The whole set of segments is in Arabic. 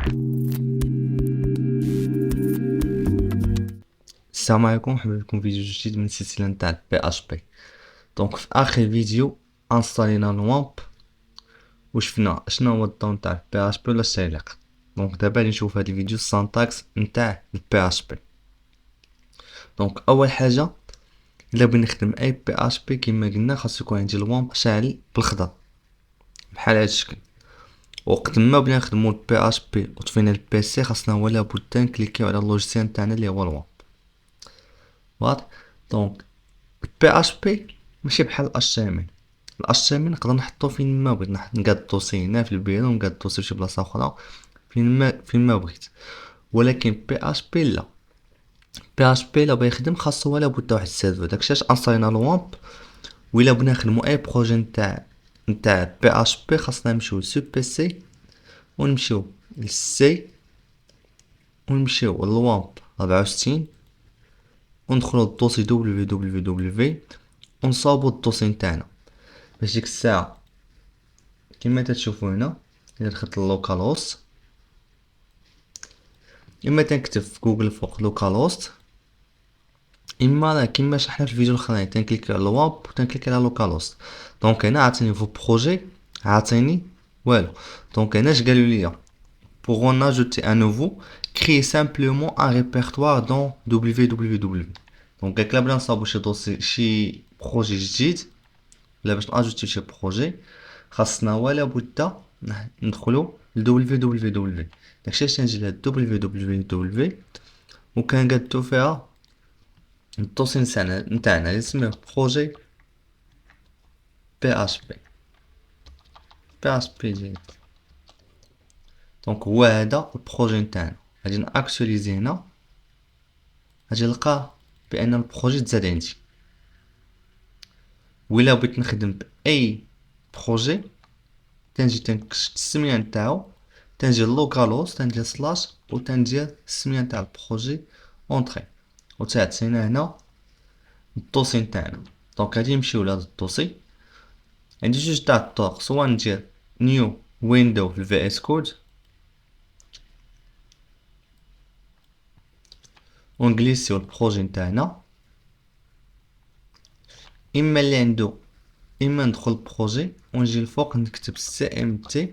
السلام عليكم، مرحبا بكم فيديو جديد من السلسله نتاع بي اش بي. دونك في اخر فيديو انستالينا الوامب وشفنا شنو هو الضوء نتاع بي اش بي ولا السيليق. دونك دابا غادي نشوف هذا الفيديو السانتاكس نتاع البي اش بي. دونك اول حاجه الا بغيت نخدم اي بي اش بي كما قلنا خاص يكون عندي الوامب شاعل بالخضر بحال هذا الشكل. وقت ما بغينا نخدمو البي اش بي وطفينا البي سي خاصنا هو لابد نكليكيو على اللوجيسيال تاعنا اللي هو الوامب. واضح. دونك البي اش بي ماشي بحال الاش تي ام ال. الاش تي ام ال نقدر نحطو فين ما بغيت، نقاد الدوسي هنا في البيرو ونقاد الدوسي فشي بلاصه اخرى فين ما بغيت. ولكن بي اش بي لا، بي اش بي لا بغا يخدم خاصو ولا بد واحد السيرفر. داكشي علاش انصاينا الوامب. وإلا بغينا نخدمو اي بروجي نتاع بي اش بي خاصنا نمشيو سو بي سي ونمشيو للسي ونمشيو للوامب 64 وندخلو للدوسي www ونصاوبو الدوسي نتاعنا. باش ديك الساعة كما تتشوفو هنا الا دخلت للوكال هوست اما تنكتب في جوجل فوق لوكال هوست، اما راه كيما شرحنا في الفيديو الاخرين تنكليك على الواب وتنكليك على لوكال هوست. دونك هنا عطيني فو بروجي، عطيني والو. دونك هنا اش قالوا لي pour en ajouter un nouveau créer simplement un répertoire dans www. دونك قالك لا بلا نصاوبو شي دوسي شي بروجي جديد ولا باش ناجوتي شي بروجي خاصنا ولا بد ندخلو ل www. داكشي علاش تنجي لهاد www وكنقادو فيها الدوسي نتاعنا اللي سميه بروجي بي اش بي. بي اش بي ديال دونك هو هذا البروجي نتاعنا. غادي ناكتواليزي هنا، غادي نلقى بان البروجي تزاد عندي. وإلا بغيت نخدم باي بروجي تنجي تنكتب السميه نتاعو، تنجي لوكال هوست تندير سلاش وتندير السميه نتاع البروجي اونطري وتعطينا هنا الدوسي نتاعنا. دونك غادي نمشيو لهاد الدوسي. عندي جوج تاع الطرق، سوا ندير نيو ويندو في الفي اس كود ونجليسيو البروجي نتاعنا، اما اللي عنده اما ندخل البروجي ونجي الفوق نكتب سي ام تي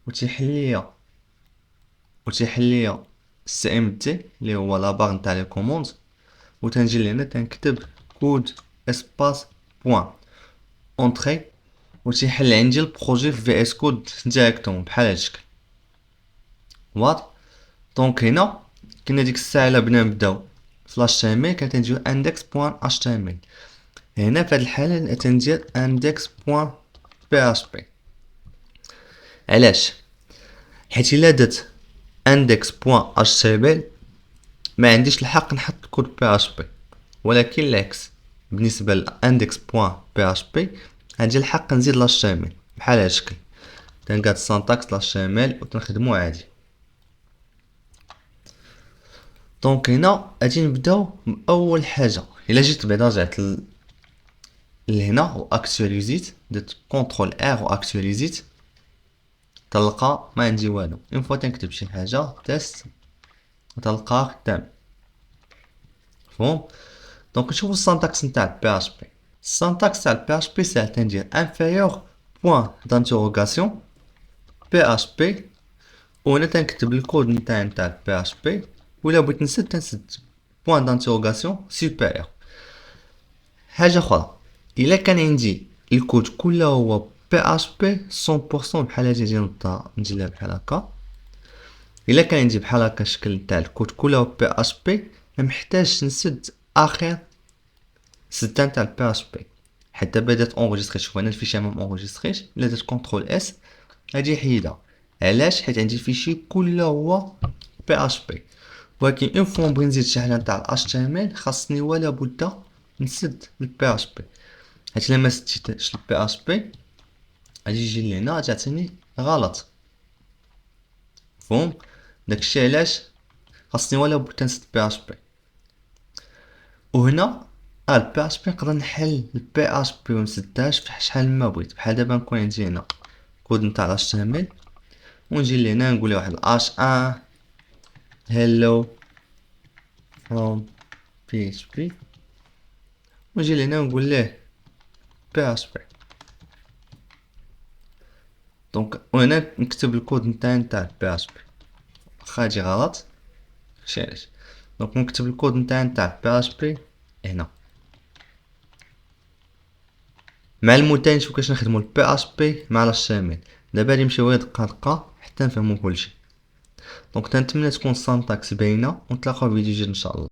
وتيحل ليا سي ام تي اللي هو لا باغ نتاع لي كوموند، وتنجي لهنا تنكتب كود اسباس بوين اونطري وتيحل عندي البروجي في في اس كود ديريكتومون بحال هاد الشكل. واضح. دونك هنا كنا ديك الساعه الا بغينا نبداو في لاش تي ام ال كانت تنجيو اندكس بوين اش تي ام ال. هنا في هاد الحاله تندير اندكس بوين بي اش بي. علاش؟ حيت الا درت اندكس بوين اش تي ام ال ما عنديش الحق نحط كود بي اش بي، ولكن العكس بالنسبه لاندكس بوين بي اش بي عندي الحق نزيد لاش تي ام ال بحال هاد الشكل. تنقاد السانتاكس لاش تي ام ال وتنخدمو عادي. دونك هنا غادي نبداو باول حاجه. الا جيت بعدا رجعت لهنا و اكتواليزيت درت كونترول ار و اكتواليزيت تلقى ما عندي والو. اون فوا تنكتب شي حاجه تيست تلقاه خدام. مفهوم. دونك نشوفو السانتاكس نتاع بي اش بي. السانتاكس تاع بي اش بي ساهل. تندير انفيريور بوين دانتيروغاسيون بي اش بي وهنا تنكتب الكود نتاع بي اش بي. ولا بغيت نسد تنسد بوين دانتيروغاسيون سوبيريور. حاجه اخرى، الا كان عندي الكود كله هو بي اش بي 100% بحال هادي ديال الدار نديرها بحال هكا. الا كان عندي بحال هكا الشكل تاع الكود كله بي اش بي محتاج نسد اخر سدان تاع البي اش بي. حتى دابا درت اونغيستري. شوف هنا الفيشي ما اونغيستريش. الا درت كونترول اس غادي يحيدها. علاش؟ حيت عندي الفيشي كله هو بي اش بي. ولكن اون فوا نبغي نزيد شي حاجه تاع الاش تي ام ال خاصني ولا بد نسد البي اش بي. حيت الا ما سديتش البي اش بي غادي يجي لهنا تعطيني غلط. مفهوم. داكشي علاش خاصني ولا بد نسد البي اش بي. وهنا البي اش بي نقدر نحل البي اش بي ومسدهاش في شحال ما بغيت. بحال دابا نكون عندي هنا كود نتاع الاش تي ام ال ونجي لهنا نقول له واحد h1 hello from php ونجي لهنا ونقول له php. دونك وهنا نكتب الكود نتاعي نتاع php واخا هادي غلط ماشي علاش. دونك نكتب الكود نتاعي نتاع php هنا مع المتين. نشوف كيفاش نخدمو php مع HTML. دابا غادي نمشيو غير دقه دقه حتى نفهمو كلشي. دونك تنتمنى تكون السانتاكس باينه ونتلاقاو في فيديو جديد ان شاء الله.